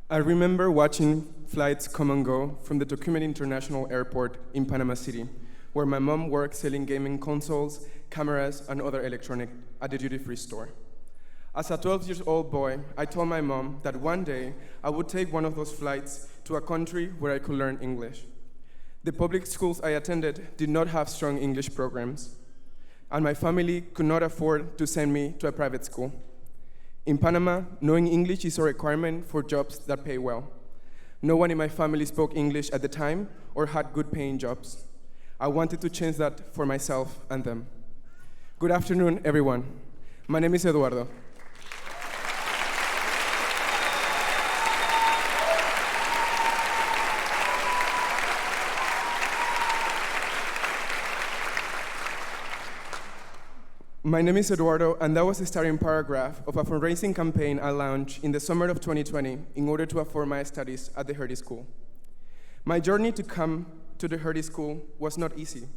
I remember watching flights come and go from the Tocumen International Airport in Panama City, where my mom worked selling gaming consoles, cameras, and other electronics at the duty-free store. As a 12-year-old boy, I told my mom that one day I would take one of those flights to a country where I could learn English. The public schools I attended did not have strong English programs, and my family could not afford to send me to a private school. In Panama, knowing English is a requirement for jobs that pay well. No one in my family spoke English at the time or had good paying jobs. I wanted to change that for myself and them. Good afternoon, everyone. My name is Eduardo. My name is Eduardo, and that was the starting paragraph of a fundraising campaign I launched in the summer of 2020 in order to afford my studies at the Hertie School. My journey to come to the Hertie School was not easy,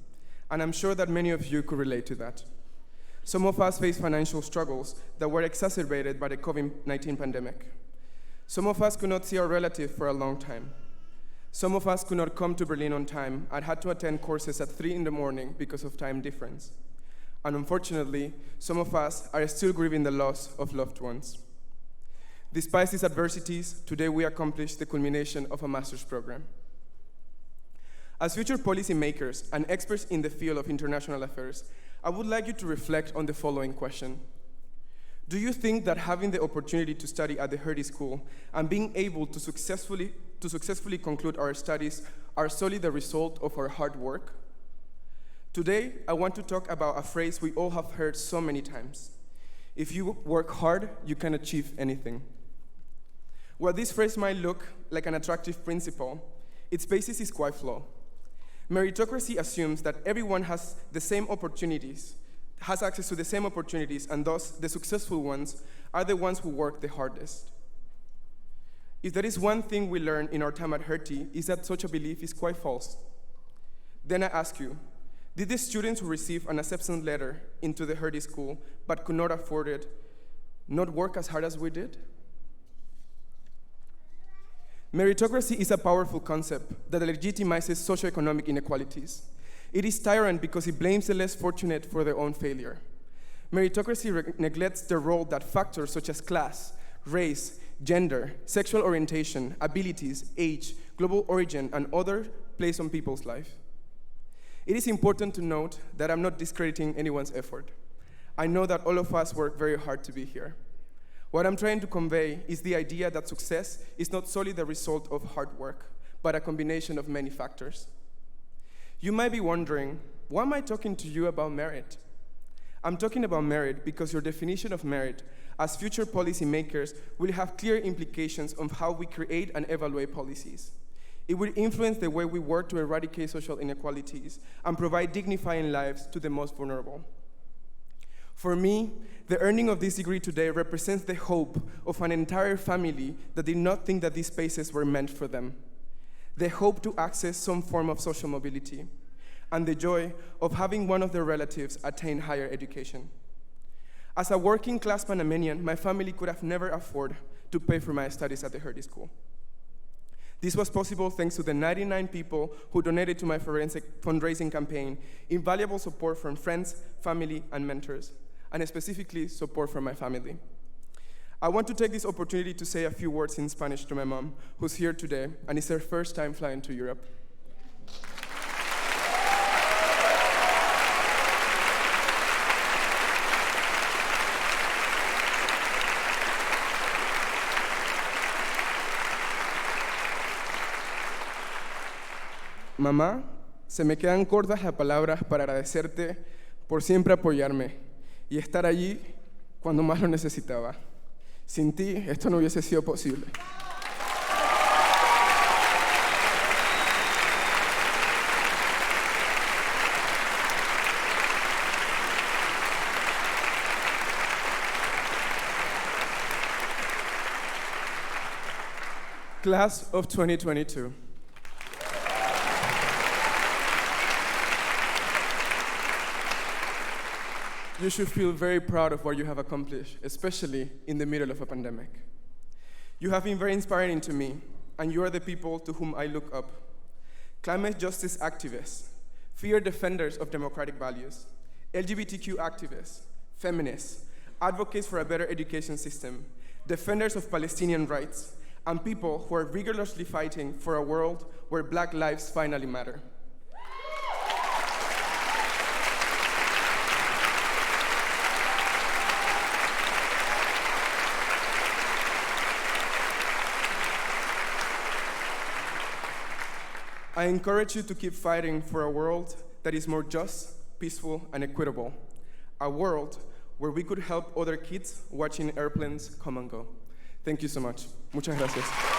and I'm sure that many of you could relate to that. Some of us faced financial struggles that were exacerbated by the COVID-19 pandemic. Some of us could not see our relatives for a long time. Some of us could not come to Berlin on time and had to attend courses at 3 in the morning because of time difference. And unfortunately, some of us are still grieving the loss of loved ones. Despite these adversities, today we accomplished the culmination of a master's program. As future policymakers and experts in the field of international affairs, I would like you to reflect on the following question. Do you think that having the opportunity to study at the Hertie School and being able to successfully conclude our studies are solely the result of our hard work? Today, I want to talk about a phrase we all have heard so many times. If you work hard, you can achieve anything. While this phrase might look like an attractive principle, its basis is quite flawed. Meritocracy assumes that everyone has the same opportunities, has access to the same opportunities, and thus the successful ones are the ones who work the hardest. If there is one thing we learned in our time at Hertie, is that such a belief is quite false. Then I ask you, did the students who received an acceptance letter into the Hertie School but could not afford it not work as hard as we did? Meritocracy is a powerful concept that legitimizes socioeconomic inequalities. It is tyrant because it blames the less fortunate for their own failure. Meritocracy neglects the role that factors such as class, race, gender, sexual orientation, abilities, age, global origin, and others place on people's life. It is important to note that I'm not discrediting anyone's effort. I know that all of us work very hard to be here. What I'm trying to convey is the idea that success is not solely the result of hard work, but a combination of many factors. You might be wondering, why am I talking to you about merit? I'm talking about merit because your definition of merit as future policymakers will have clear implications on how we create and evaluate policies. It will influence the way we work to eradicate social inequalities and provide dignifying lives to the most vulnerable. For me, the earning of this degree today represents the hope of an entire family that did not think that these spaces were meant for them, the hope to access some form of social mobility, and the joy of having one of their relatives attain higher education. As a working-class Panamanian, my family could have never afforded to pay for my studies at the Hertie School. This was possible thanks to the 99 people who donated to my fundraising campaign, invaluable support from friends, family, and mentors, and specifically support from my family. I want to take this opportunity to say a few words in Spanish to my mom, who's here today, and it's her first time flying to Europe. Mamá, se me quedan cortas las palabras para agradecerte por siempre apoyarme y estar allí cuando más lo necesitaba. Sin ti, esto no hubiese sido posible. Class of 2022. You should feel very proud of what you have accomplished, especially in the middle of a pandemic. You have been very inspiring to me, and you are the people to whom I look up. Climate justice activists, fierce defenders of democratic values, LGBTQ activists, feminists, advocates for a better education system, defenders of Palestinian rights, and people who are rigorously fighting for a world where Black lives finally matter. I encourage you to keep fighting for a world that is more just, peaceful, and equitable. A world where we could help other kids watching airplanes come and go. Thank you so much. Muchas gracias.